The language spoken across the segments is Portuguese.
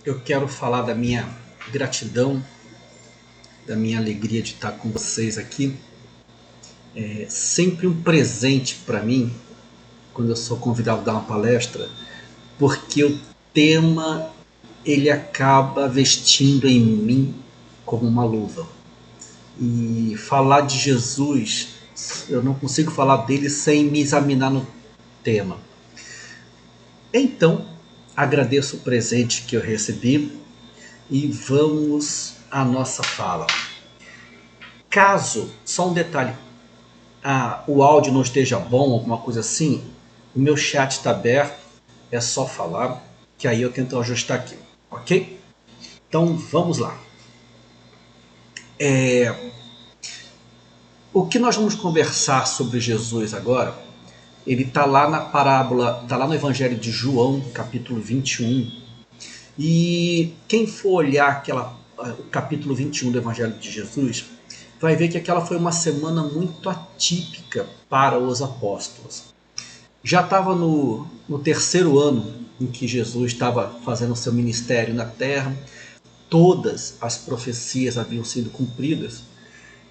eu quero falar da minha gratidão, da minha alegria de estar com vocês aqui. É sempre um presente para mim quando eu sou convidado a dar uma palestra, porque o tema ele acaba vestindo em mim como uma luva. E falar de Jesus, eu não consigo falar dele sem me examinar no tema. Então, agradeço o presente que eu recebi e vamos à nossa fala. Caso, só um detalhe, o áudio não esteja bom, alguma coisa assim, o meu chat está aberto, é só falar, que aí eu tento ajustar aqui, ok? Então vamos lá. O que nós vamos conversar sobre Jesus agora, ele está lá na parábola, está lá no Evangelho de João, capítulo 21. E quem for olhar o capítulo 21 do Evangelho de Jesus, vai ver que aquela foi uma semana muito atípica para os apóstolos. Já estava no terceiro ano em que Jesus estava fazendo o seu ministério na terra, todas as profecias haviam sido cumpridas,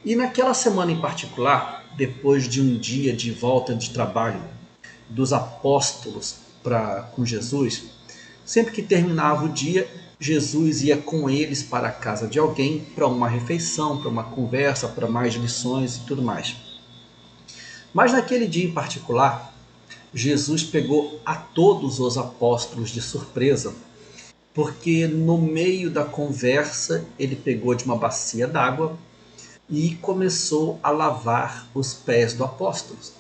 e naquela semana em particular, depois de um dia de volta de trabalho dos apóstolos com Jesus, sempre que terminava o dia, Jesus ia com eles para a casa de alguém, para uma refeição, para uma conversa, para mais lições e tudo mais. Mas naquele dia em particular, Jesus pegou a todos os apóstolos de surpresa, porque no meio da conversa ele pegou de uma bacia d'água e começou a lavar os pés dos apóstolos.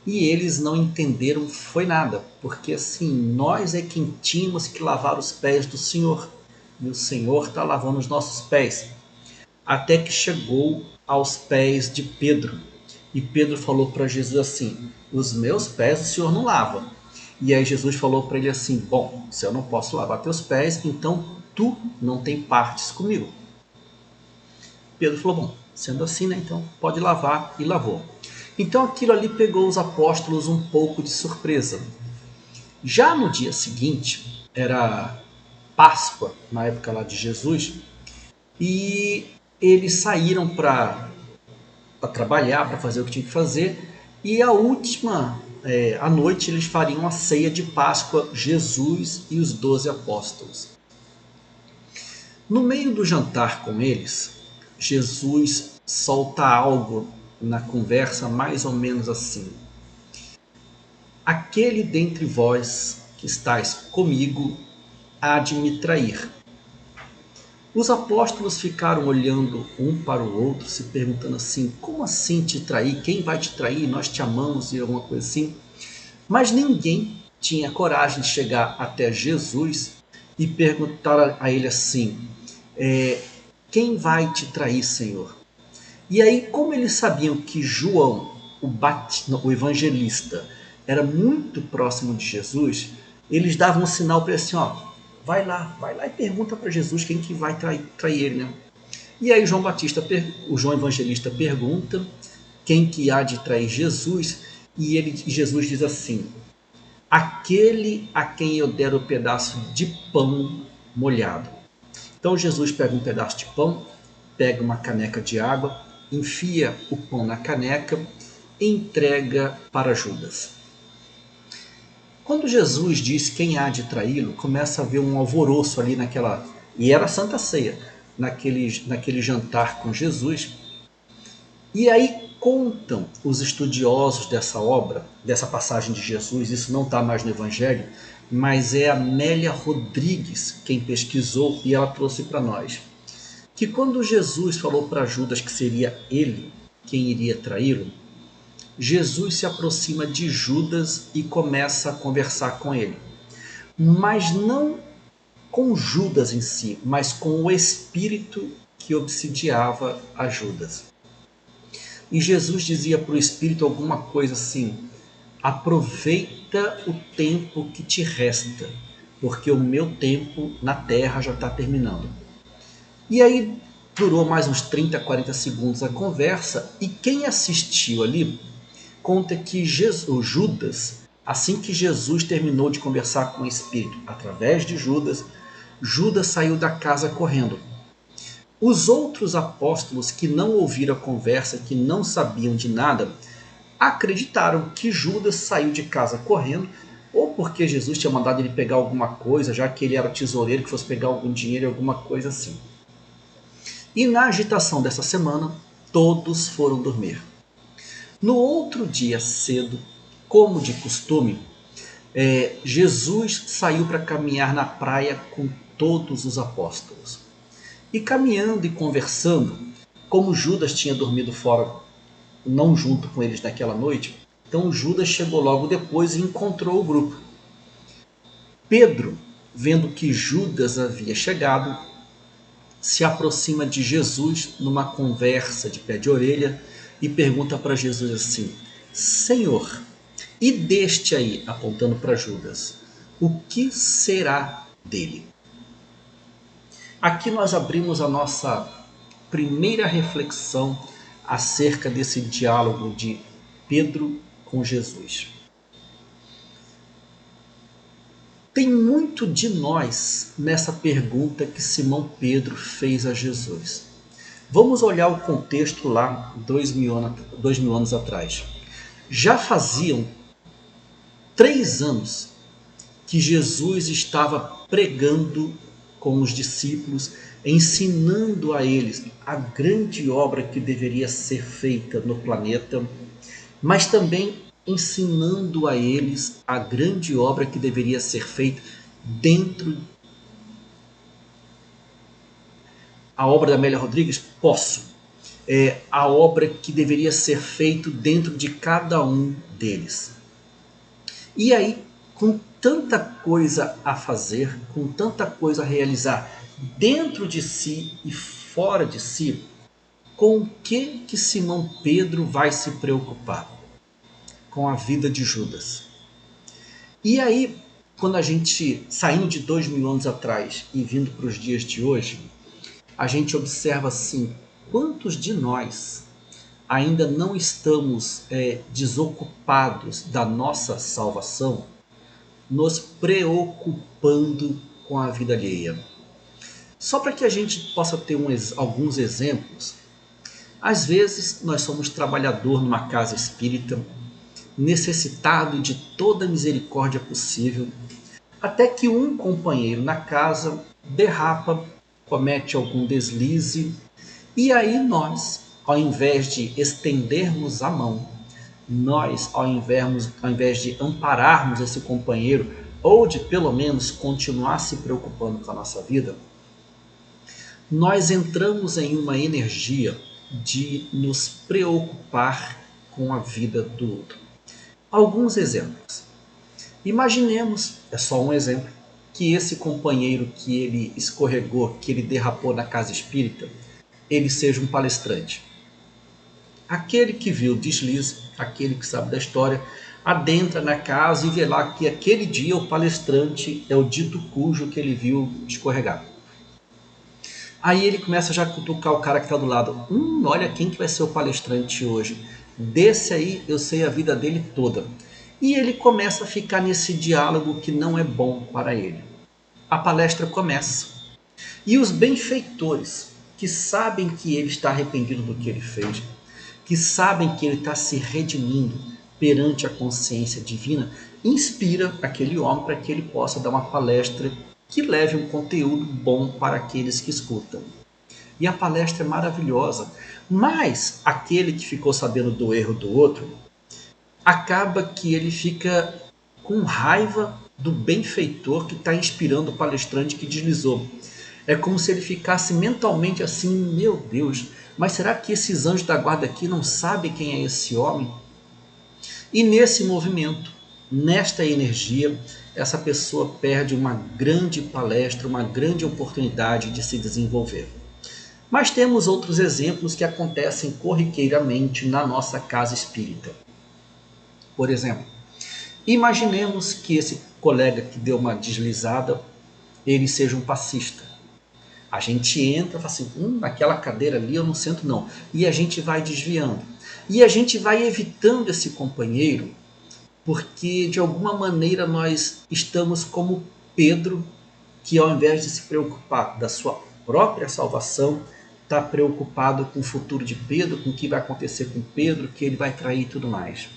E eles não entenderam foi nada, porque assim, nós é quem tínhamos que lavar os pés do Senhor, e o Senhor está lavando os nossos pés. Até que chegou aos pés de Pedro, e Pedro falou para Jesus assim: os meus pés o Senhor não lava. E aí Jesus falou para ele assim: bom, se eu não posso lavar teus pés, então tu não tem partes comigo. Pedro falou: bom, sendo assim, né, então pode lavar, e lavou. Então aquilo ali pegou os apóstolos um pouco de surpresa. Já no dia seguinte, era Páscoa, na época lá de Jesus, e eles saíram para trabalhar, para fazer o que tinha que fazer, e à noite eles fariam a ceia de Páscoa, Jesus e os 12 apóstolos. No meio do jantar com eles, Jesus solta algo na conversa mais ou menos assim: aquele dentre vós que estáis comigo há de me trair. Os apóstolos ficaram olhando um para o outro, se perguntando assim: como assim te trair? Quem vai te trair? Nós te amamos, e alguma coisa assim. Mas ninguém tinha coragem de chegar até Jesus e perguntar a ele assim: quem vai te trair, Senhor? E aí, como eles sabiam que João, o evangelista, era muito próximo de Jesus, eles davam um sinal para ele assim: ó, vai lá e pergunta para Jesus quem que vai trair ele, né? E aí o João Evangelista pergunta quem que há de trair Jesus, e Jesus diz assim: aquele a quem eu der o pedaço de pão molhado. Então Jesus pega um pedaço de pão, pega uma caneca de água, enfia o pão na caneca e entrega para Judas. Quando Jesus diz quem há de traí-lo, começa a haver um alvoroço ali naquela... E era a Santa Ceia, naquele jantar com Jesus. E aí contam os estudiosos dessa obra, dessa passagem de Jesus, isso não está mais no Evangelho, mas é a Amélia Rodrigues quem pesquisou e ela trouxe para nós, que quando Jesus falou para Judas que seria ele quem iria traí-lo, Jesus se aproxima de Judas e começa a conversar com ele. Mas não com Judas em si, mas com o espírito que obsidiava a Judas. E Jesus dizia para o espírito alguma coisa assim: aproveita o tempo que te resta, porque o meu tempo na terra já está terminando. E aí durou mais uns 30, 40 segundos a conversa, e quem assistiu ali conta que Judas, assim que Jesus terminou de conversar com o Espírito, através de Judas, Judas saiu da casa correndo. Os outros apóstolos que não ouviram a conversa, que não sabiam de nada, acreditaram que Judas saiu de casa correndo, ou porque Jesus tinha mandado ele pegar alguma coisa, já que ele era o tesoureiro, que fosse pegar algum dinheiro, alguma coisa assim. E na agitação dessa semana, todos foram dormir. No outro dia cedo, como de costume, Jesus saiu para caminhar na praia com todos os apóstolos. E caminhando e conversando, como Judas tinha dormido fora, não junto com eles naquela noite, então Judas chegou logo depois e encontrou o grupo. Pedro, vendo que Judas havia chegado, se aproxima de Jesus numa conversa de pé de orelha e pergunta para Jesus assim: Senhor, e deste aí, apontando para Judas, o que será dele? Aqui nós abrimos a nossa primeira reflexão acerca desse diálogo de Pedro com Jesus. Tem muito de nós nessa pergunta que Simão Pedro fez a Jesus. Vamos olhar o contexto lá 2000 anos atrás. Já faziam 3 anos que Jesus estava pregando com os discípulos, ensinando a eles a grande obra que deveria ser feita no planeta, mas também ensinando a eles a grande obra que deveria ser feita dentro. A obra da Amélia Rodrigues? Posso. A obra que deveria ser feita dentro de cada um deles. E aí, com tanta coisa a fazer, com tanta coisa a realizar dentro de si e fora de si, com o que Simão Pedro vai se preocupar? Com a vida de Judas. E aí, quando a gente, saindo de 2000 anos atrás e vindo para os dias de hoje, a gente observa assim, quantos de nós ainda não estamos desocupados da nossa salvação, nos preocupando com a vida alheia. Só para que a gente possa ter alguns exemplos, às vezes nós somos trabalhador numa casa espírita, necessitado de toda a misericórdia possível, até que um companheiro na casa derrapa, comete algum deslize, e aí nós, ao invés de estendermos a mão, nós, ao invés de ampararmos esse companheiro, ou de pelo menos continuar se preocupando com a nossa vida, nós entramos em uma energia de nos preocupar com a vida do outro. Alguns exemplos. Imaginemos, é só um exemplo, que esse companheiro que ele escorregou, que ele derrapou na casa espírita, ele seja um palestrante. Aquele que viu o deslize, aquele que sabe da história, adentra na casa e vê lá que aquele dia o palestrante é o dito cujo que ele viu escorregar. Aí ele começa já a cutucar o cara que está do lado. Olha quem que vai ser o palestrante hoje. Desse aí eu sei a vida dele toda. E ele começa a ficar nesse diálogo que não é bom para ele. A palestra começa. E os benfeitores, que sabem que ele está arrependido do que ele fez, que sabem que ele está se redimindo perante a consciência divina, inspira aquele homem para que ele possa dar uma palestra que leve um conteúdo bom para aqueles que escutam. E a palestra é maravilhosa, mas aquele que ficou sabendo do erro do outro, acaba que ele fica com raiva do benfeitor que está inspirando o palestrante que deslizou. É como se ele ficasse mentalmente assim, meu Deus, mas será que esses anjos da guarda aqui não sabem quem é esse homem? E nesse movimento, nesta energia, essa pessoa perde uma grande palestra, uma grande oportunidade de se desenvolver. Mas temos outros exemplos que acontecem corriqueiramente na nossa casa espírita. Por exemplo, imaginemos que esse colega que deu uma deslizada, ele seja um passista. A gente entra e fala assim, naquela cadeira ali eu não sento não. E a gente vai desviando. E a gente vai evitando esse companheiro, porque de alguma maneira nós estamos como Pedro que ao invés de se preocupar da sua própria salvação, está preocupado com o futuro de Pedro, com o que vai acontecer com Pedro, que ele vai trair e tudo mais.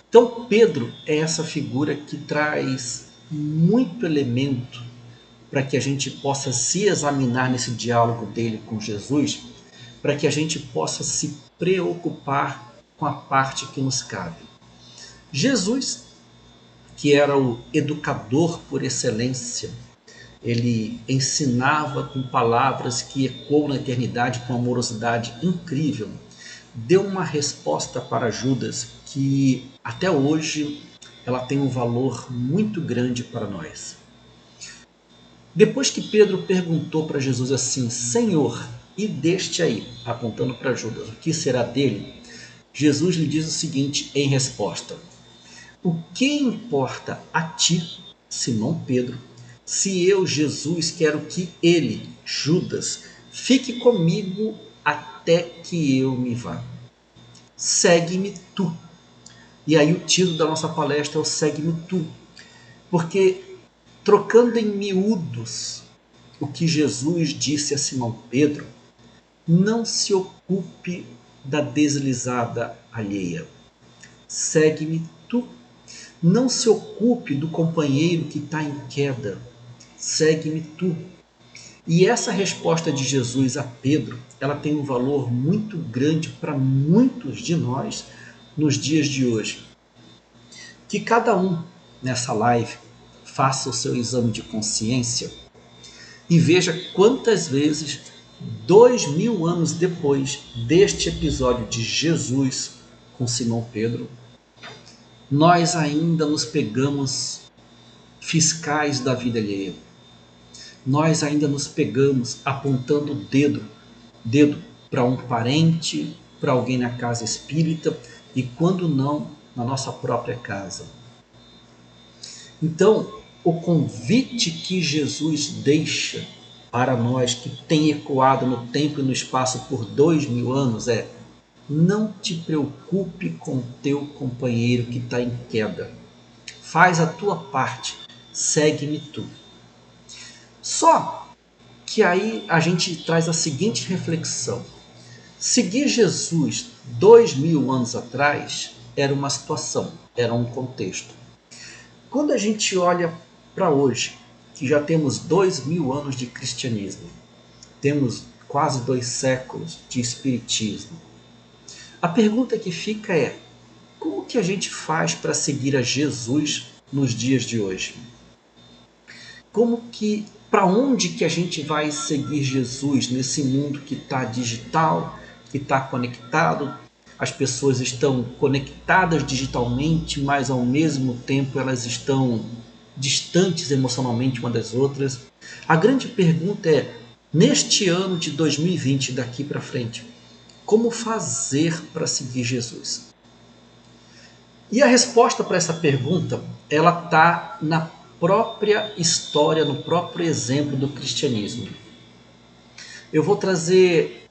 Então Pedro é essa figura que traz muito elemento para que a gente possa se examinar nesse diálogo dele com Jesus, para que a gente possa se preocupar com a parte que nos cabe. Jesus, que era o educador por excelência, ele ensinava com palavras que ecoam na eternidade com amorosidade incrível, deu uma resposta para Judas que até hoje ela tem um valor muito grande para nós. Depois que Pedro perguntou para Jesus assim: Senhor, e deste aí, apontando para Judas, o que será dele? Jesus lhe diz o seguinte em resposta: o que importa a ti, Simão Pedro, se eu, Jesus, quero que ele, Judas, fique comigo até que eu me vá? Segue-me tu. E aí o título da nossa palestra é o Segue-me tu. Porque, trocando em miúdos o que Jesus disse a Simão Pedro, não se ocupe da deslizada alheia. Segue-me tu. Não se ocupe do companheiro que está em queda. Segue-me tu. E essa resposta de Jesus a Pedro, ela tem um valor muito grande para muitos de nós nos dias de hoje. Que cada um nessa live faça o seu exame de consciência e veja quantas vezes, 2000 anos depois deste episódio de Jesus com Simão Pedro, nós ainda nos pegamos fiscais da vida alheia. Nós ainda nos pegamos apontando o dedo para um parente, para alguém na casa espírita e, quando não, na nossa própria casa. Então, o convite que Jesus deixa para nós, que tem ecoado no tempo e no espaço por 2000 anos, é: não te preocupe com o teu companheiro que está em queda. Faz a tua parte, segue-me tu. Só que aí a gente traz a seguinte reflexão: seguir Jesus 2000 anos atrás era uma situação, era um contexto. Quando a gente olha para hoje, que já temos 2000 anos de cristianismo, temos quase 2 séculos de espiritismo, a pergunta que fica é: como que a gente faz para seguir a Jesus nos dias de hoje? Para onde que a gente vai seguir Jesus nesse mundo que está digital, que está conectado? As pessoas estão conectadas digitalmente, mas ao mesmo tempo elas estão distantes emocionalmente uma das outras. A grande pergunta é: neste ano de 2020, daqui para frente, como fazer para seguir Jesus? E a resposta para essa pergunta, ela está na própria história, no próprio exemplo do cristianismo. Eu vou trazer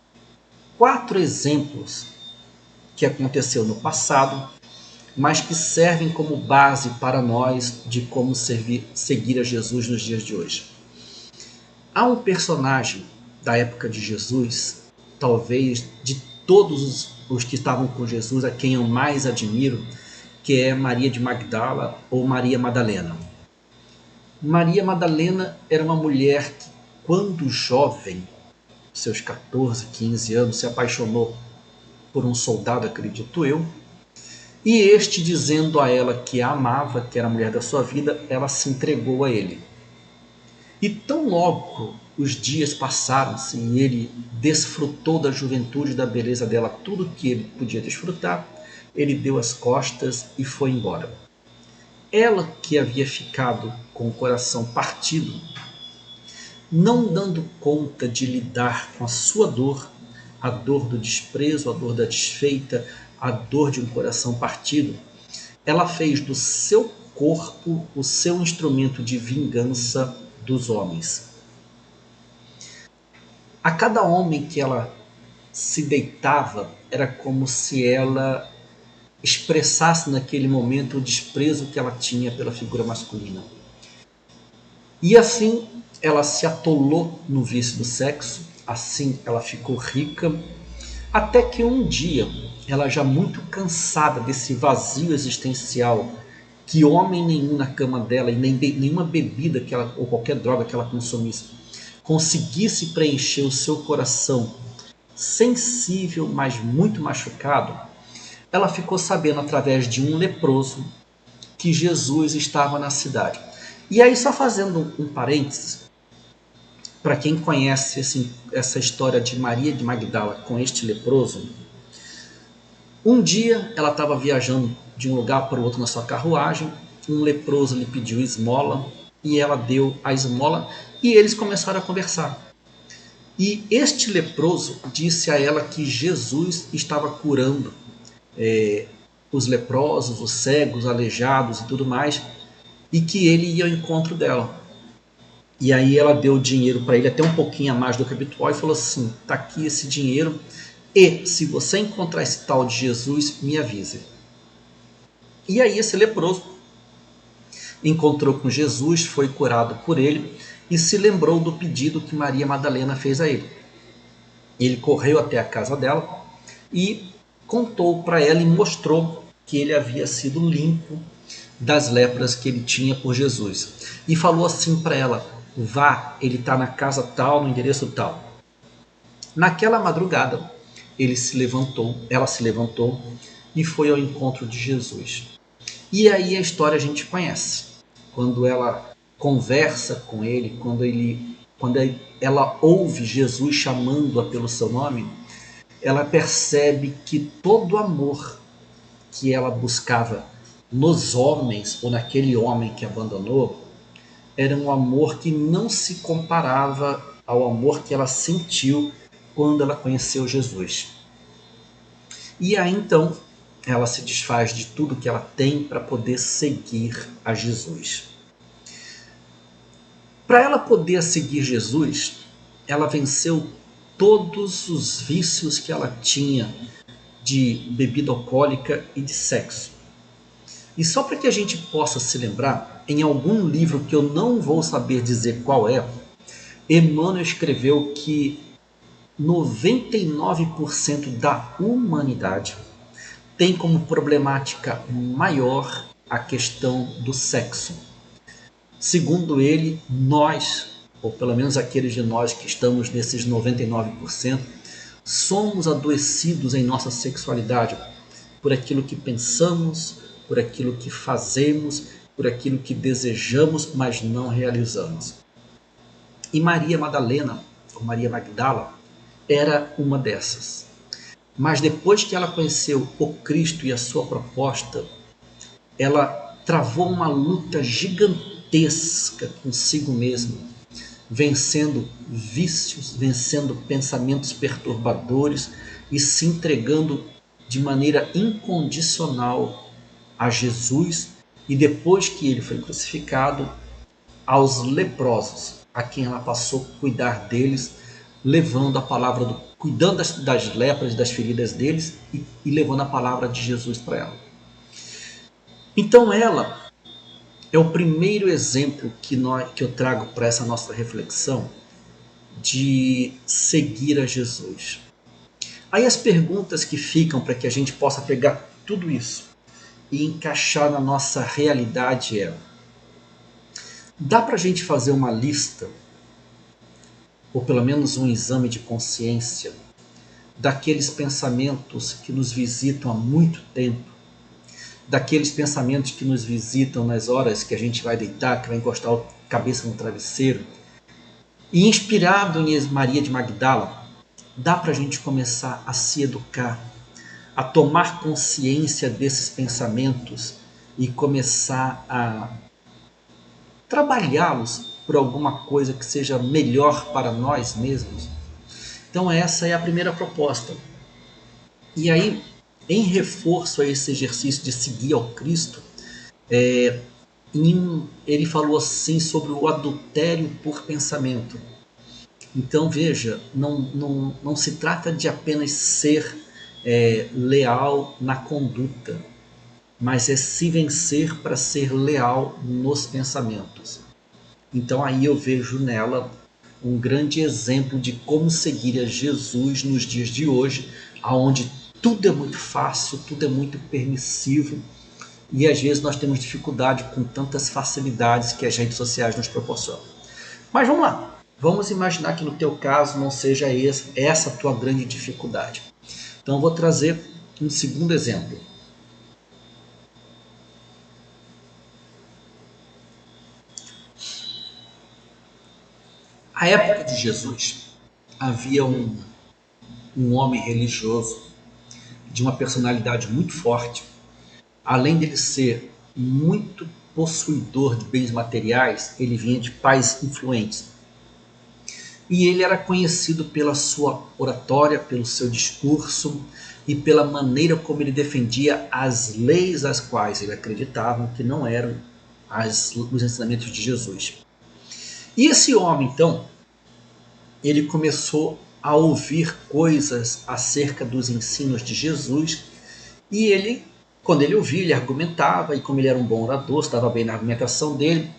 4 exemplos que aconteceu no passado, mas que servem como base para nós de como seguir a Jesus nos dias de hoje. Há um personagem da época de Jesus, talvez de todos os que estavam com Jesus, a quem eu mais admiro, que é Maria de Magdala ou Maria Madalena. Maria Madalena era uma mulher que, quando jovem, seus 14, 15 anos, se apaixonou por um soldado, acredito eu, e este, dizendo a ela que a amava, que era a mulher da sua vida, ela se entregou a ele. E tão logo os dias passaram-se e ele desfrutou da juventude e da beleza dela, tudo que ele podia desfrutar, ele deu as costas e foi embora. Ela, que havia ficado com o coração partido, não dando conta de lidar com a sua dor, a dor do desprezo, a dor da desfeita, a dor de um coração partido, ela fez do seu corpo o seu instrumento de vingança dos homens. A cada homem que ela se deitava, era como se ela expressasse naquele momento o desprezo que ela tinha pela figura masculina. E assim ela se atolou no vício do sexo, assim ela ficou rica, até que um dia, ela já muito cansada desse vazio existencial, que homem nenhum na cama dela e nem nenhuma bebida que ela, ou qualquer droga que ela consumisse conseguisse preencher o seu coração sensível, mas muito machucado, ela ficou sabendo através de um leproso que Jesus estava na cidade. E aí, só fazendo um parênteses, para quem conhece assim, essa história de Maria de Magdala com este leproso, um dia ela estava viajando de um lugar para o outro na sua carruagem, um leproso lhe pediu esmola e ela deu a esmola e eles começaram a conversar. E este leproso disse a ela que Jesus estava curando os leprosos, os cegos, aleijados e tudo mais, e que ele ia ao encontro dela. E aí ela deu dinheiro para ele, até um pouquinho a mais do que habitual, e falou assim: tá aqui esse dinheiro, e se você encontrar esse tal de Jesus, me avise. E aí esse leproso encontrou com Jesus, foi curado por ele e se lembrou do pedido que Maria Madalena fez a ele. Ele correu até a casa dela e contou para ela e mostrou que ele havia sido limpo das lepras que ele tinha por Jesus. E falou assim para ela: vá, ele está na casa tal, no endereço tal. Naquela madrugada, ela se levantou e foi ao encontro de Jesus. E aí a história a gente conhece. Quando ela conversa com ele, quando ela ouve Jesus chamando-a pelo seu nome, ela percebe que todo amor que ela buscava nos homens ou naquele homem que abandonou era um amor que não se comparava ao amor que ela sentiu quando ela conheceu Jesus. E aí então ela se desfaz de tudo que ela tem para poder seguir a Jesus. Para ela poder seguir Jesus, ela venceu todos os vícios que ela tinha de bebida alcoólica e de sexo. E só para que a gente possa se lembrar, em algum livro que eu não vou saber dizer qual é, Emmanuel escreveu que 99% da humanidade tem como problemática maior a questão do sexo. Segundo ele, nós, ou pelo menos aqueles de nós que estamos nesses 99%, somos adoecidos em nossa sexualidade por aquilo que pensamos, por aquilo que fazemos, por aquilo que desejamos, mas não realizamos. E Maria Madalena, ou Maria Magdala, era uma dessas. Mas depois que ela conheceu o Cristo e a sua proposta, ela travou uma luta gigantesca consigo mesma, vencendo vícios, vencendo pensamentos perturbadores e se entregando de maneira incondicional a Jesus e, depois que ele foi crucificado, aos leprosos, a quem ela passou a cuidar deles, levando a palavra cuidando das lepras, das feridas deles e levando a palavra de Jesus para ela. Então ela é o primeiro exemplo que eu trago para essa nossa reflexão de seguir a Jesus. Aí as perguntas que ficam para que a gente possa pegar tudo isso e encaixar na nossa realidade é: dá para a gente fazer uma lista, ou pelo menos um exame de consciência, daqueles pensamentos que nos visitam há muito tempo, daqueles pensamentos que nos visitam nas horas que a gente vai deitar, que vai encostar a cabeça no travesseiro? E inspirado em Maria de Magdala, dá para a gente começar a se educar, a tomar consciência desses pensamentos e começar a trabalhá-los por alguma coisa que seja melhor para nós mesmos? Então essa é a primeira proposta. E aí, em reforço a esse exercício de seguir ao Cristo, ele falou assim sobre o adultério por pensamento. Então veja, não se trata de apenas ser leal na conduta, mas é se vencer para ser leal nos pensamentos. Então aí eu vejo nela um grande exemplo de como seguir a Jesus nos dias de hoje, onde tudo é muito fácil, tudo é muito permissivo e às vezes nós temos dificuldade com tantas facilidades que as redes sociais nos proporcionam. Mas vamos lá, vamos imaginar que no teu caso não seja essa a tua grande dificuldade. Então eu vou trazer um segundo exemplo. À época de Jesus, havia um homem religioso de uma personalidade muito forte. Além dele ser muito possuidor de bens materiais, ele vinha de pais influentes. E ele era conhecido pela sua oratória, pelo seu discurso e pela maneira como ele defendia as leis às quais ele acreditava que não eram os ensinamentos de Jesus. E esse homem, então, ele começou a ouvir coisas acerca dos ensinos de Jesus e ele, quando ele ouvia, ele argumentava, e como ele era um bom orador, estava bem na argumentação dele,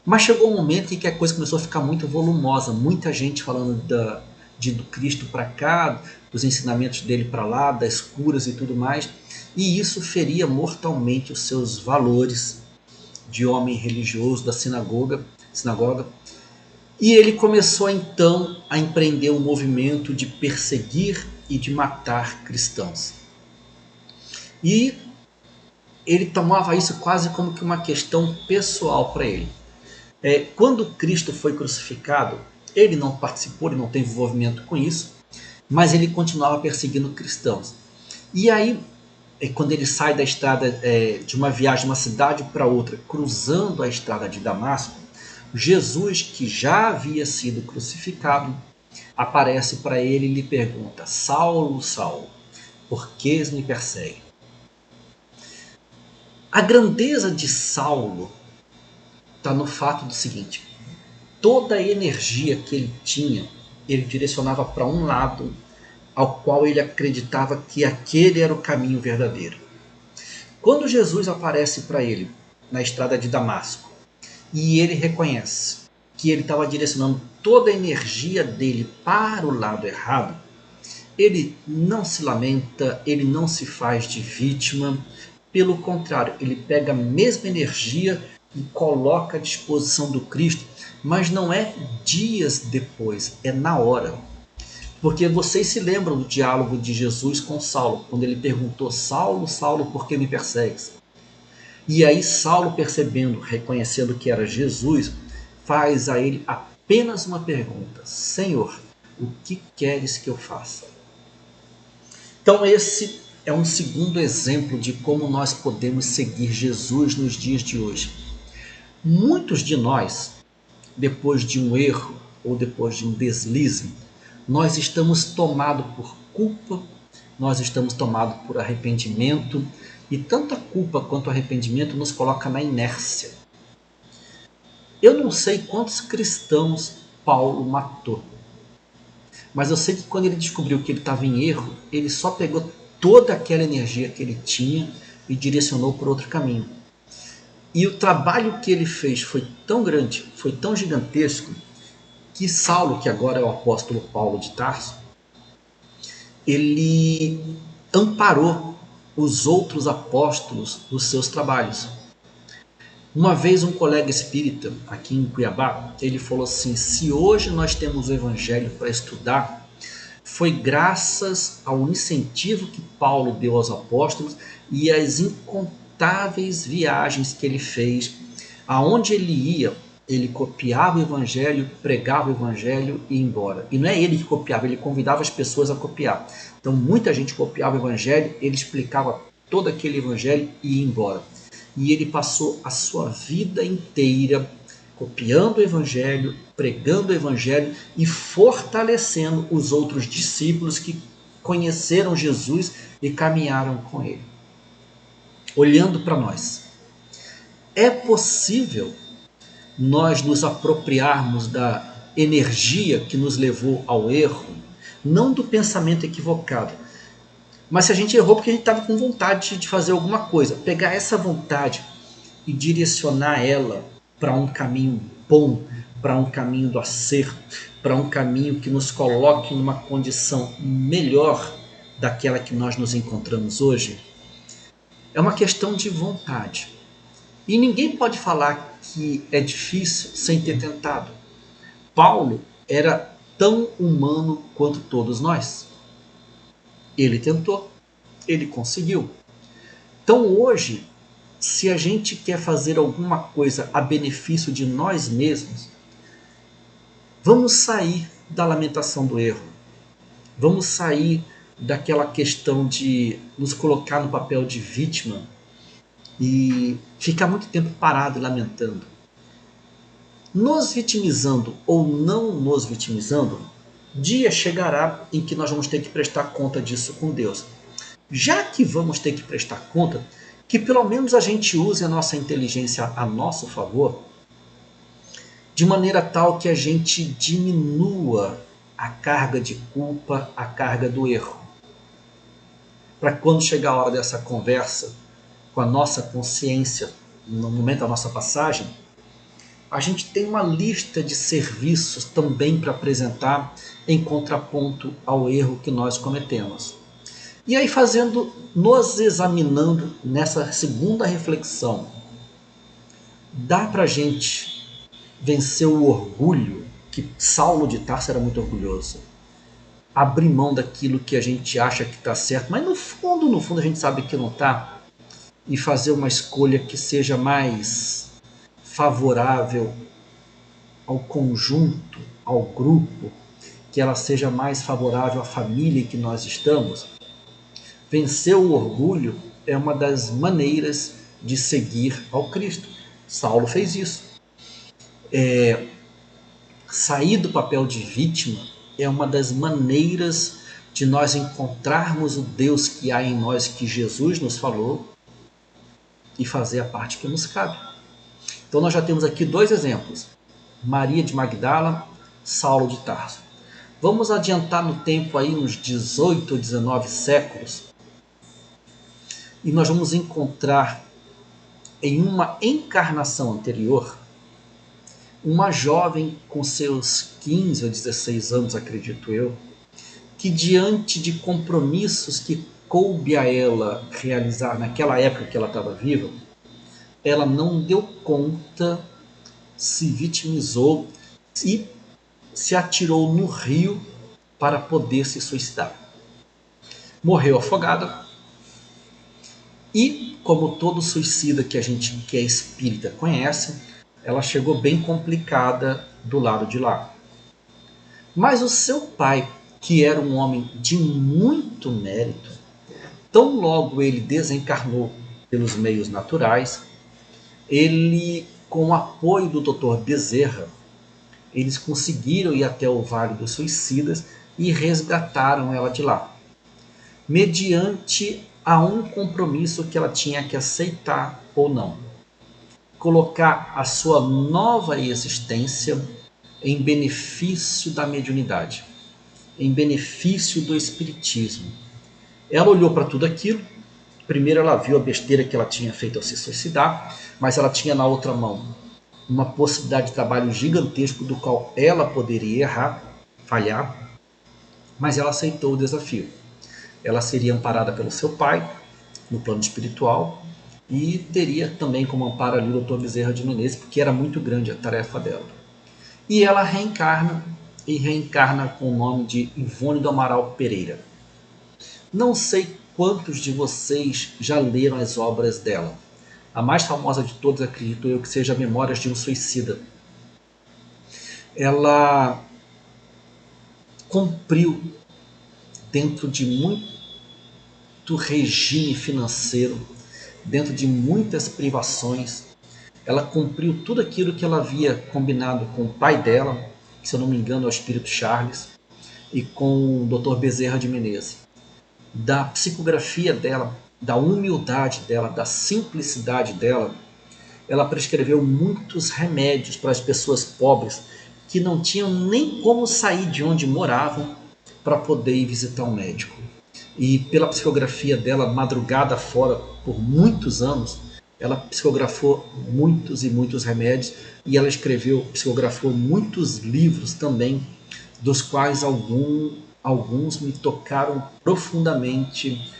mas chegou um momento em que a coisa começou a ficar muito volumosa, muita gente falando do Cristo para cá, dos ensinamentos dele para lá, das curas e tudo mais, e isso feria mortalmente os seus valores de homem religioso da sinagoga. E ele começou então a empreender um movimento de perseguir e de matar cristãos. E ele tomava isso quase como que uma questão pessoal para ele. Quando Cristo foi crucificado, ele não participou, ele não teve envolvimento com isso, mas ele continuava perseguindo cristãos. E aí, quando ele sai da estrada de uma viagem de uma cidade para outra, cruzando a estrada de Damasco, Jesus, que já havia sido crucificado, aparece para ele e lhe pergunta: Saulo, Saulo, por que me persegue? A grandeza de Saulo está no fato do seguinte: toda a energia que ele tinha, ele direcionava para um lado, ao qual ele acreditava que aquele era o caminho verdadeiro. Quando Jesus aparece para ele na estrada de Damasco, e ele reconhece que ele estava direcionando toda a energia dele para o lado errado, ele não se lamenta, ele não se faz de vítima, pelo contrário, ele pega a mesma energia e coloca à disposição do Cristo, mas não é dias depois, é na hora. Porque vocês se lembram do diálogo de Jesus com Saulo, quando ele perguntou: Saulo, Saulo, por que me persegues? E aí Saulo, percebendo, reconhecendo que era Jesus, faz a ele apenas uma pergunta: Senhor, o que queres que eu faça? Então esse é um segundo exemplo de como nós podemos seguir Jesus nos dias de hoje. Muitos de nós, depois de um erro ou depois de um deslize, nós estamos tomados por culpa, nós estamos tomados por arrependimento, e tanto a culpa quanto o arrependimento nos coloca na inércia. Eu não sei quantos cristãos Paulo matou, mas eu sei que quando ele descobriu que ele estava em erro, ele só pegou toda aquela energia que ele tinha e direcionou por outro caminho. E o trabalho que ele fez foi tão grande, foi tão gigantesco, que Saulo, que agora é o apóstolo Paulo de Tarso, ele amparou os outros apóstolos dos seus trabalhos. Uma vez um colega espírita aqui em Cuiabá, ele falou assim: se hoje nós temos o evangelho para estudar, foi graças ao incentivo que Paulo deu aos apóstolos e às incontáveis viagens que ele fez. Aonde ele ia, ele copiava o evangelho, pregava o evangelho e ia embora. E não é ele que copiava, ele convidava as pessoas a copiar. Então muita gente copiava o evangelho, ele explicava todo aquele evangelho e ia embora. E ele passou a sua vida inteira copiando o evangelho, pregando o evangelho e fortalecendo os outros discípulos que conheceram Jesus e caminharam com ele. Olhando para nós, é possível nós nos apropriarmos da energia que nos levou ao erro, não do pensamento equivocado, mas se a gente errou porque a gente estava com vontade de fazer alguma coisa, pegar essa vontade e direcionar ela para um caminho bom, para um caminho do acerto, para um caminho que nos coloque numa condição melhor daquela que nós nos encontramos hoje? É uma questão de vontade. E ninguém pode falar que é difícil sem ter tentado. Paulo era tão humano quanto todos nós. Ele tentou, ele conseguiu. Então hoje, se a gente quer fazer alguma coisa a benefício de nós mesmos, vamos sair da lamentação do erro. Vamos sair daquela questão de nos colocar no papel de vítima e ficar muito tempo parado e lamentando. Nos vitimizando ou não nos vitimizando, dia chegará em que nós vamos ter que prestar conta disso com Deus. Já que vamos ter que prestar conta, que pelo menos a gente use a nossa inteligência a nosso favor, de maneira tal que a gente diminua a carga de culpa, a carga do erro. Para quando chegar a hora dessa conversa com a nossa consciência, no momento da nossa passagem, a gente tem uma lista de serviços também para apresentar em contraponto ao erro que nós cometemos. E aí nos examinando nessa segunda reflexão, dá para a gente vencer o orgulho, que Saulo de Tarso era muito orgulhoso. Abrir mão daquilo que a gente acha que está certo, mas no fundo a gente sabe que não está. E fazer uma escolha que seja mais favorável ao conjunto, ao grupo, que ela seja mais favorável à família em que nós estamos. Vencer o orgulho é uma das maneiras de seguir ao Cristo. Saulo fez isso. Sair do papel de vítima é uma das maneiras de nós encontrarmos o Deus que há em nós, que Jesus nos falou, e fazer a parte que nos cabe. Então nós já temos aqui dois exemplos: Maria de Magdala, Saulo de Tarso. Vamos adiantar no tempo aí uns 18 ou 19 séculos e nós vamos encontrar em uma encarnação anterior uma jovem com seus 15 ou 16 anos, acredito eu, que diante de compromissos que coube a ela realizar naquela época que ela estava viva, ela não deu conta, se vitimizou e se atirou no rio para poder se suicidar. Morreu afogada e, como todo suicida que a gente que é espírita conhece, ela chegou bem complicada do lado de lá. Mas o seu pai, que era um homem de muito mérito, tão logo ele desencarnou pelos meios naturais, ele, com o apoio do Dr. Bezerra, eles conseguiram ir até o Vale dos Suicidas e resgataram ela de lá, mediante a um compromisso que ela tinha que aceitar ou não. Colocar a sua nova existência em benefício da mediunidade, em benefício do espiritismo. Ela olhou para tudo aquilo. Primeiro ela viu a besteira que ela tinha feito ao se suicidar, mas ela tinha na outra mão uma possibilidade de trabalho gigantesco do qual ela poderia errar, falhar, mas ela aceitou o desafio. Ela seria amparada pelo seu pai no plano espiritual e teria também como amparo ali o Dr. Bezerra de Menezes, porque era muito grande a tarefa dela. E ela reencarna com o nome de Ivone do Amaral Pereira. Não sei quantos de vocês já leram as obras dela. A mais famosa de todas, acredito eu, que seja Memórias de um Suicida. Ela cumpriu, dentro de muito regime financeiro, dentro de muitas privações, ela cumpriu tudo aquilo que ela havia combinado com o pai dela, que, se eu não me engano é o Espírito Charles, e com o Dr. Bezerra de Menezes. Da psicografia dela, da humildade dela, da simplicidade dela, ela prescreveu muitos remédios para as pessoas pobres que não tinham nem como sair de onde moravam para poder ir visitar um médico. E pela psicografia dela, madrugada fora por muitos anos, Ela psicografou muitos e muitos remédios e ela psicografou muitos livros também, dos quais alguns me tocaram profundamente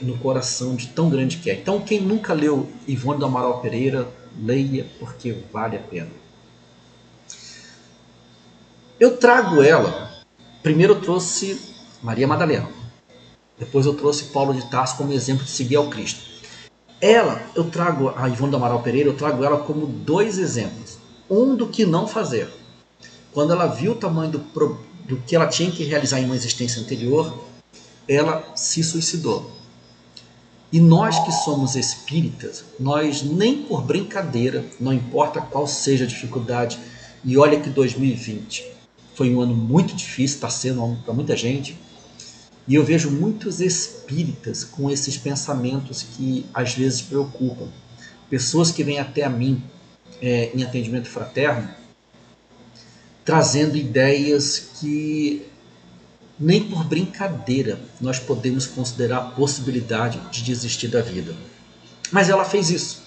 no coração de tão grande que é. Então, quem nunca leu Ivone do Amaral Pereira, leia, porque vale a pena. Eu trago ela, primeiro eu trouxe Maria Madalena, depois eu trouxe Paulo de Tarso como exemplo de seguir ao Cristo. Eu trago a Ivone do Amaral Pereira, eu trago ela como dois exemplos. Um do que não fazer. Quando ela viu o tamanho do que ela tinha que realizar em uma existência anterior, ela se suicidou. E nós que somos espíritas, nós nem por brincadeira, não importa qual seja a dificuldade, e olha que 2020 foi um ano muito difícil, está sendo para muita gente, e eu vejo muitos espíritas com esses pensamentos que às vezes preocupam. Pessoas que vêm até a mim em atendimento fraterno, trazendo ideias que nem por brincadeira nós podemos considerar a possibilidade de desistir da vida. Mas ela fez isso.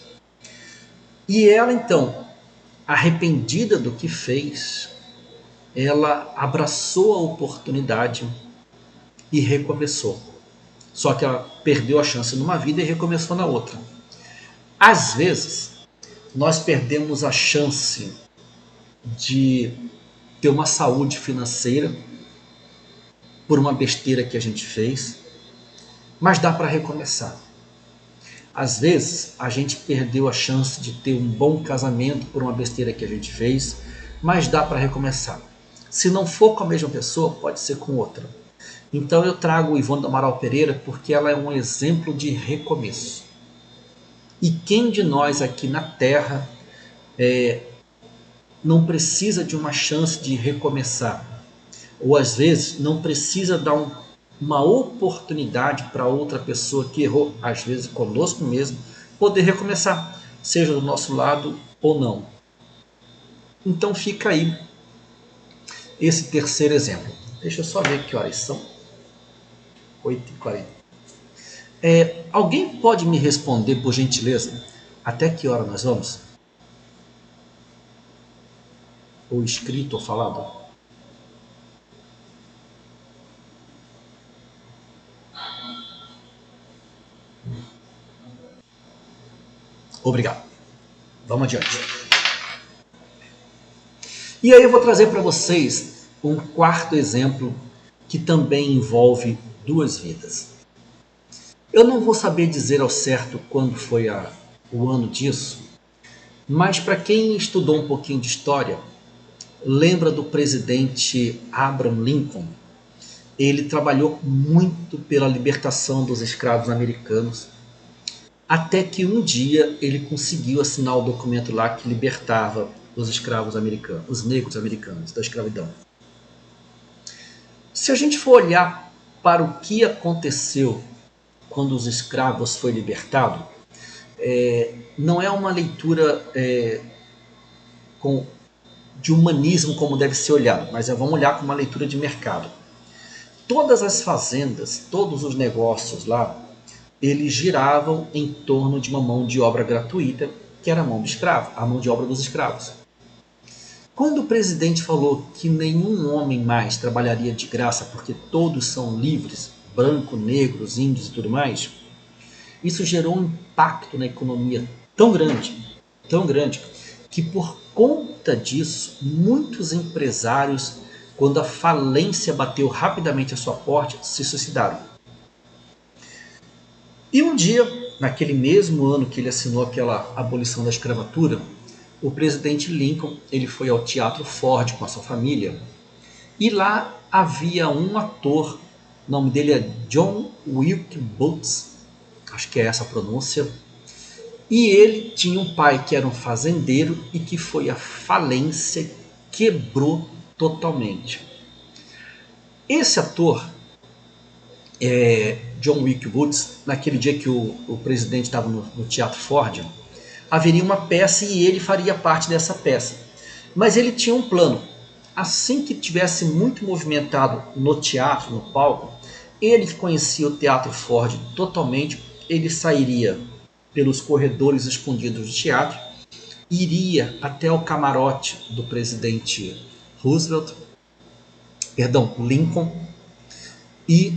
E ela então, arrependida do que fez, ela abraçou a oportunidade e recomeçou. Só que ela perdeu a chance numa vida e recomeçou na outra. Às vezes, nós perdemos a chance de ter uma saúde financeira por uma besteira que a gente fez, mas dá para recomeçar. Às vezes, a gente perdeu a chance de ter um bom casamento por uma besteira que a gente fez, mas dá para recomeçar. Se não for com a mesma pessoa, pode ser com outra. Então eu trago Ivone do Amaral Pereira porque ela é um exemplo de recomeço. E quem de nós aqui na Terra não precisa de uma chance de recomeçar? Ou às vezes não precisa dar uma oportunidade para outra pessoa que errou, às vezes conosco mesmo, poder recomeçar, seja do nosso lado ou não. Então fica aí esse terceiro exemplo. Deixa eu só ver que horas são. 8h40. Alguém pode me responder, por gentileza, até que hora nós vamos? Ou escrito ou falado? Obrigado. Vamos adiante. E aí eu vou trazer para vocês um quarto exemplo que também envolve duas vidas. Eu não vou saber dizer ao certo quando foi o ano disso, mas para quem estudou um pouquinho de história, lembra do presidente Abraham Lincoln. Ele trabalhou muito pela libertação dos escravos americanos, até que um dia ele conseguiu assinar o documento lá que libertava os escravos americanos, os negros americanos da escravidão. Se a gente for olhar para o que aconteceu quando os escravos foi libertado, não é uma leitura de humanismo como deve ser olhado, mas vamos olhar com uma leitura de mercado. Todas as fazendas, todos os negócios lá, eles giravam em torno de uma mão de obra gratuita, que era a mão do escravo, a mão de obra dos escravos. Quando o presidente falou que nenhum homem mais trabalharia de graça porque todos são livres, branco, negros, índios e tudo mais, isso gerou um impacto na economia tão grande, que por conta disso, muitos empresários, quando a falência bateu rapidamente à sua porta, se suicidaram. E um dia, naquele mesmo ano que ele assinou aquela abolição da escravatura, o presidente Lincoln ele foi ao Teatro Ford com a sua família e lá havia um ator, o nome dele é John Wilkes Booth, acho que é essa a pronúncia, e ele tinha um pai que era um fazendeiro e que foi à falência, quebrou totalmente. Esse ator, John Wilkes Booth, naquele dia que o presidente estava no Teatro Ford, haveria uma peça e ele faria parte dessa peça. Mas ele tinha um plano. Assim que tivesse muito movimentado no teatro, no palco, ele que conhecia o Teatro Ford totalmente, ele sairia pelos corredores escondidos do teatro, iria até o camarote do presidente Lincoln, e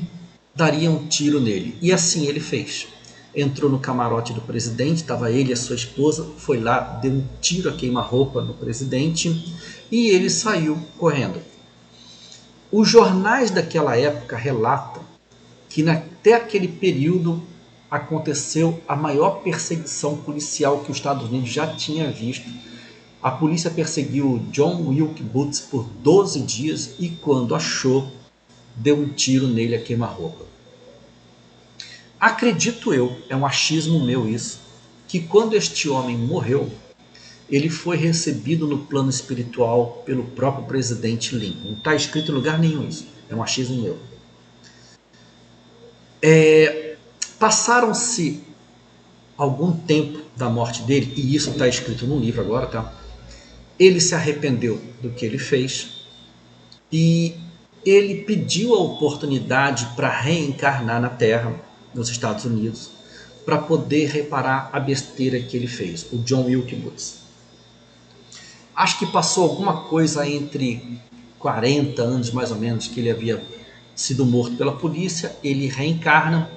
daria um tiro nele. E assim ele fez. Entrou no camarote do presidente, estava ele e a sua esposa, foi lá, deu um tiro a queima-roupa no presidente e ele saiu correndo. Os jornais daquela época relatam que até aquele período aconteceu a maior perseguição policial que os Estados Unidos já tinha visto. A polícia perseguiu John Wilkes Booth por 12 dias e quando achou, deu um tiro nele a queima-roupa. Acredito eu, é um achismo meu isso, que quando este homem morreu, ele foi recebido no plano espiritual pelo próprio presidente Lincoln. Não está escrito em lugar nenhum isso, é um achismo meu. Passaram-se algum tempo da morte dele, e isso está escrito no livro agora, tá? Ele se arrependeu do que ele fez e ele pediu a oportunidade para reencarnar na Terra, nos Estados Unidos, para poder reparar a besteira que ele fez, o John Wilkes Booth. Acho que passou alguma coisa entre 40 anos mais ou menos que ele havia sido morto pela polícia, ele reencarna,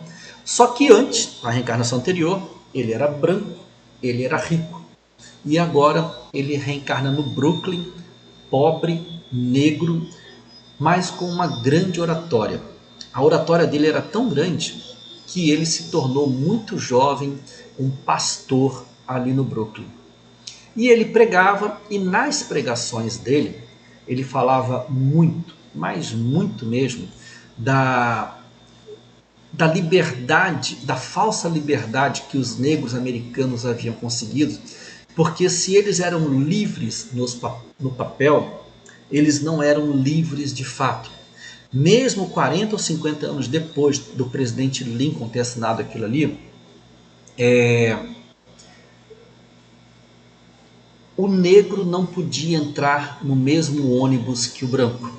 só que antes, na reencarnação anterior, ele era branco, ele era rico, e agora ele reencarna no Brooklyn, pobre, negro, mas com uma grande oratória. A oratória dele era tão grande que ele se tornou muito jovem um pastor ali no Brooklyn. E ele pregava, e nas pregações dele, ele falava muito, mas muito mesmo, da liberdade, da falsa liberdade que os negros americanos haviam conseguido, porque se eles eram livres no papel, eles não eram livres de fato. Mesmo 40 ou 50 anos depois do presidente Lincoln ter assinado aquilo ali, o negro não podia entrar no mesmo ônibus que o branco.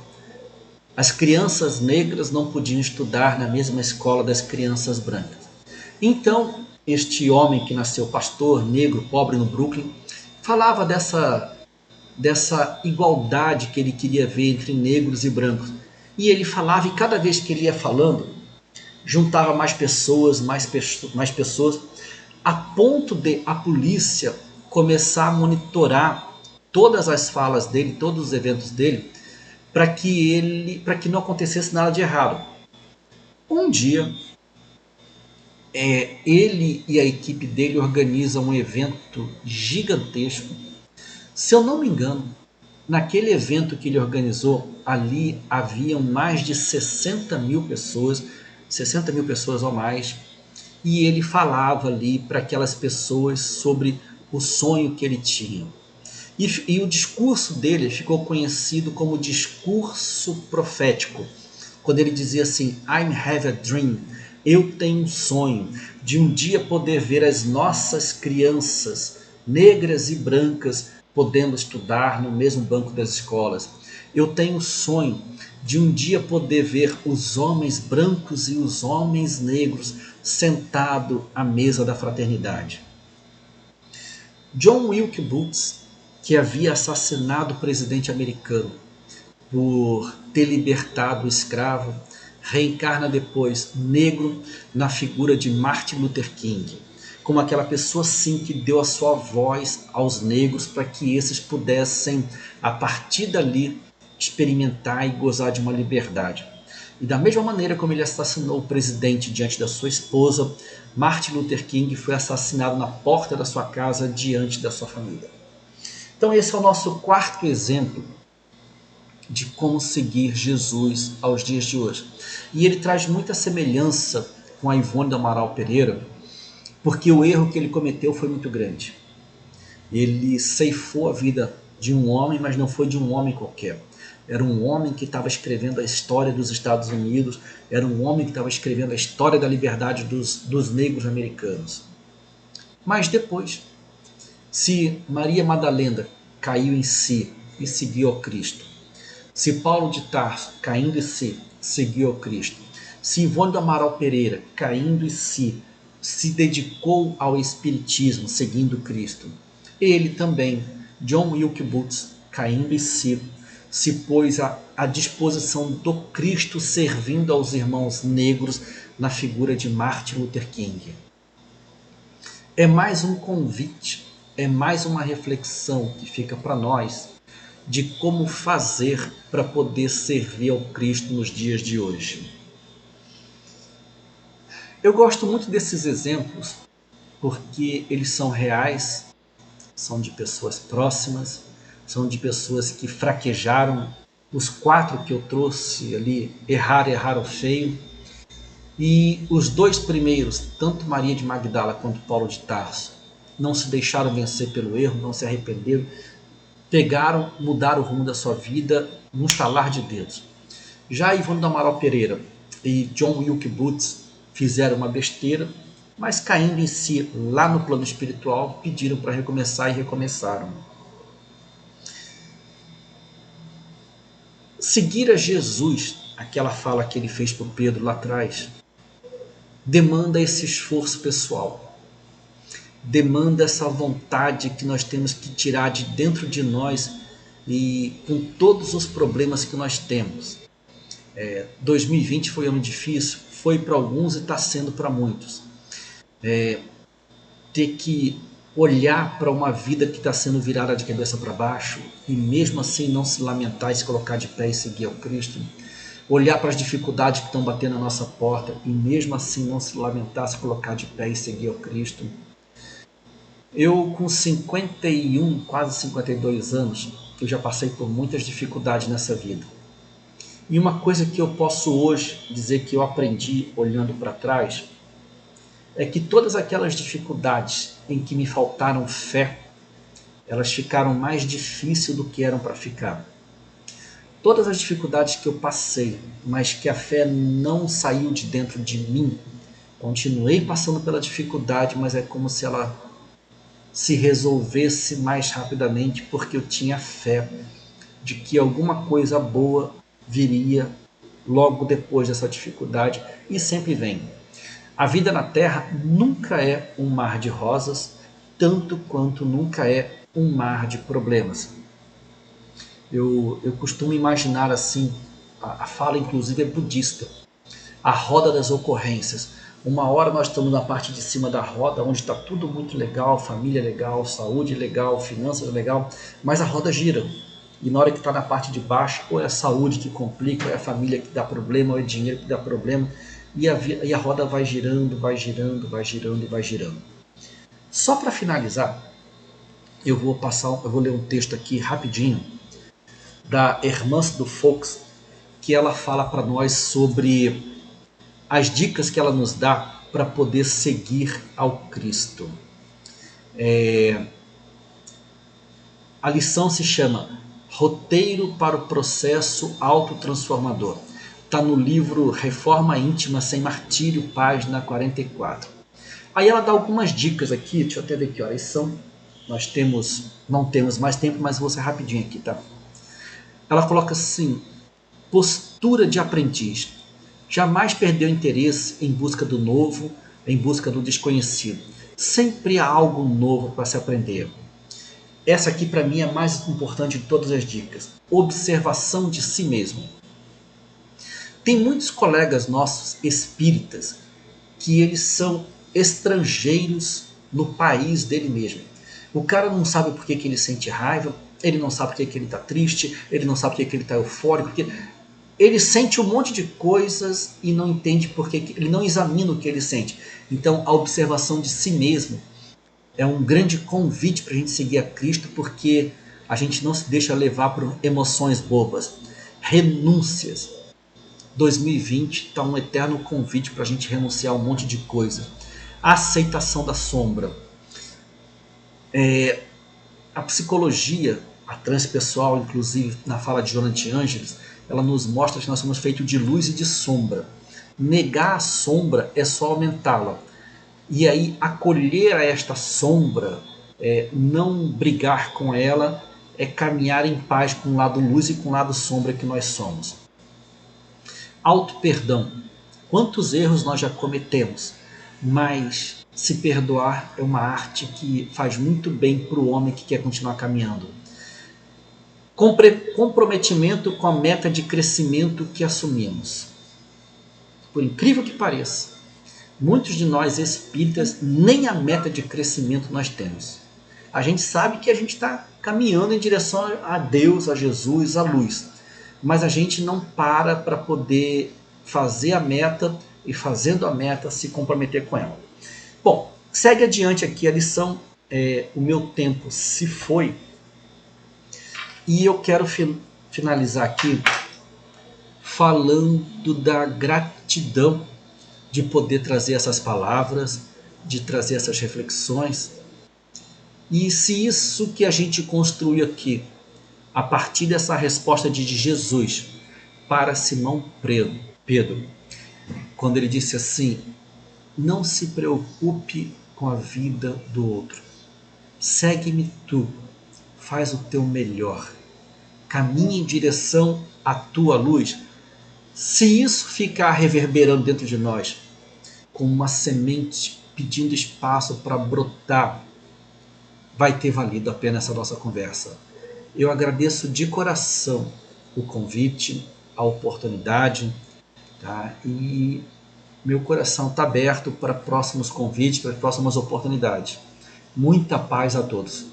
As crianças negras não podiam estudar na mesma escola das crianças brancas. Então, este homem que nasceu pastor, negro, pobre no Brooklyn, falava dessa igualdade que ele queria ver entre negros e brancos. E ele falava, e cada vez que ele ia falando, juntava mais pessoas, a ponto de a polícia começar a monitorar todas as falas dele, todos os eventos dele, para que não acontecesse nada de errado. Um dia, ele e a equipe dele organizam um evento gigantesco. Se eu não me engano, naquele evento que ele organizou, ali haviam mais de 60 mil pessoas ou mais, e ele falava ali para aquelas pessoas sobre o sonho que ele tinha. E o discurso dele ficou conhecido como discurso profético, quando ele dizia assim: I have a dream, eu tenho um sonho de um dia poder ver as nossas crianças negras e brancas podendo estudar no mesmo banco das escolas. Eu tenho um sonho de um dia poder ver os homens brancos e os homens negros sentados à mesa da fraternidade. John Wilkes Booth, que havia assassinado o presidente americano por ter libertado o escravo, reencarna depois negro na figura de Martin Luther King, como aquela pessoa sim que deu a sua voz aos negros para que esses pudessem, a partir dali, experimentar e gozar de uma liberdade. E da mesma maneira como ele assassinou o presidente diante da sua esposa, Martin Luther King foi assassinado na porta da sua casa diante da sua família. Então esse é o nosso quarto exemplo de como seguir Jesus aos dias de hoje. E ele traz muita semelhança com a Ivone do Amaral Pereira, porque o erro que ele cometeu foi muito grande. Ele ceifou a vida de um homem, mas não foi de um homem qualquer. Era um homem que estava escrevendo a história dos Estados Unidos, era um homem que estava escrevendo a história da liberdade dos negros americanos. Mas depois, se Maria Madalena caiu em si e seguiu ao Cristo, se Paulo de Tarso, caindo em si, seguiu ao Cristo, se Ivone do Amaral Pereira, caindo em si, se dedicou ao espiritismo, seguindo Cristo. Ele também, John Wilkes Booth, caindo em si, se pôs à disposição do Cristo, servindo aos irmãos negros na figura de Martin Luther King. É mais um convite, é mais uma reflexão que fica para nós de como fazer para poder servir ao Cristo nos dias de hoje. Eu gosto muito desses exemplos porque eles são reais, são de pessoas próximas, são de pessoas que fraquejaram. Os 4 que eu trouxe ali erraram feio. E os 2 primeiros, tanto Maria de Magdala quanto Paulo de Tarso, não se deixaram vencer pelo erro, não se arrependeram, pegaram, mudaram o rumo da sua vida num estalar de dedos. Já Ivone do Amaral Pereira e John Wilkes Booth fizeram uma besteira, mas caindo em si lá no plano espiritual, pediram para recomeçar e recomeçaram. Seguir a Jesus, aquela fala que ele fez para o Pedro lá atrás, demanda esse esforço pessoal, demanda essa vontade que nós temos que tirar de dentro de nós e com todos os problemas que nós temos. 2020 foi um ano difícil, foi para alguns e está sendo para muitos. Ter que olhar para uma vida que está sendo virada de cabeça para baixo e mesmo assim não se lamentar e se colocar de pé e seguir ao Cristo. Olhar para as dificuldades que estão batendo na nossa porta e mesmo assim não se lamentar, se colocar de pé e seguir ao Cristo. Eu com 51, quase 52 anos, eu já passei por muitas dificuldades nessa vida. E uma coisa que eu posso hoje dizer que eu aprendi olhando para trás é que todas aquelas dificuldades em que me faltaram fé, elas ficaram mais difíceis do que eram para ficar. Todas as dificuldades que eu passei, mas que a fé não saiu de dentro de mim, continuei passando pela dificuldade, mas é como se ela se resolvesse mais rapidamente, porque eu tinha fé de que alguma coisa boa viria logo depois dessa dificuldade, e sempre vem. A vida na Terra nunca é um mar de rosas, tanto quanto nunca é um mar de problemas. Eu costumo imaginar assim, a fala inclusive é budista, a roda das ocorrências. Uma hora nós estamos na parte de cima da roda, onde está tudo muito legal, família legal, saúde legal, finanças legal, mas a roda gira. E na hora que está na parte de baixo, ou é a saúde que complica, ou é a família que dá problema, ou é o dinheiro que dá problema, e a roda vai girando, vai girando, vai girando e vai girando. Só para finalizar, eu vou ler um texto aqui rapidinho, da Hermance du Fox, que ela fala para nós sobre as dicas que ela nos dá para poder seguir ao Cristo. A lição se chama Roteiro para o Processo Autotransformador. Está no livro Reforma Íntima Sem Martírio, página 44. Aí ela dá algumas dicas aqui, deixa eu até ver que horas são. Não temos mais tempo, mas vou ser rapidinho aqui, tá? Ela coloca assim, postura de aprendiz. Jamais perdeu interesse em busca do novo, em busca do desconhecido. Sempre há algo novo para se aprender. Essa aqui para mim é a mais importante de todas as dicas. Observação de si mesmo. Tem muitos colegas nossos espíritas que eles são estrangeiros no país dele mesmo. O cara não sabe por que ele sente raiva, ele não sabe por que ele está triste, ele não sabe por que ele está eufórico, porque ele sente um monte de coisas e não entende por que ele não examina o que ele sente. Então a observação de si mesmo é um grande convite para a gente seguir a Cristo, porque a gente não se deixa levar por emoções bobas. Renúncias. 2020 está um eterno convite para a gente renunciar a um monte de coisa. A aceitação da sombra. A psicologia, a transpessoal, inclusive na fala de Jonathan Angeles, ela nos mostra que nós somos feitos de luz e de sombra. Negar a sombra é só aumentá-la. E aí acolher a esta sombra, não brigar com ela, é caminhar em paz com o lado luz e com o lado sombra que nós somos. Auto-perdão. Quantos erros nós já cometemos, mas Se perdoar é uma arte que faz muito bem para o homem que quer continuar caminhando. Comprometimento com a meta de crescimento que assumimos. Por incrível que pareça, muitos de nós espíritas nem a meta de crescimento nós temos. A gente sabe que a gente está caminhando em direção a Deus, a Jesus, à luz. Mas a gente não para poder fazer a meta e, fazendo a meta, se comprometer com ela. Bom, segue adiante aqui a lição. O meu tempo se foi. E eu quero finalizar aqui falando da gratidão de poder trazer essas palavras, de trazer essas reflexões. E se isso que a gente construiu aqui, a partir dessa resposta de Jesus para Simão Pedro, quando ele disse assim: não se preocupe com a vida do outro, segue-me tu, faz o teu melhor, caminhe em direção à tua luz. Se isso ficar reverberando dentro de nós, como uma semente pedindo espaço para brotar, vai ter valido a pena essa nossa conversa. Eu agradeço de coração o convite, a oportunidade, tá? E meu coração está aberto para próximos convites, para próximas oportunidades. Muita paz a todos.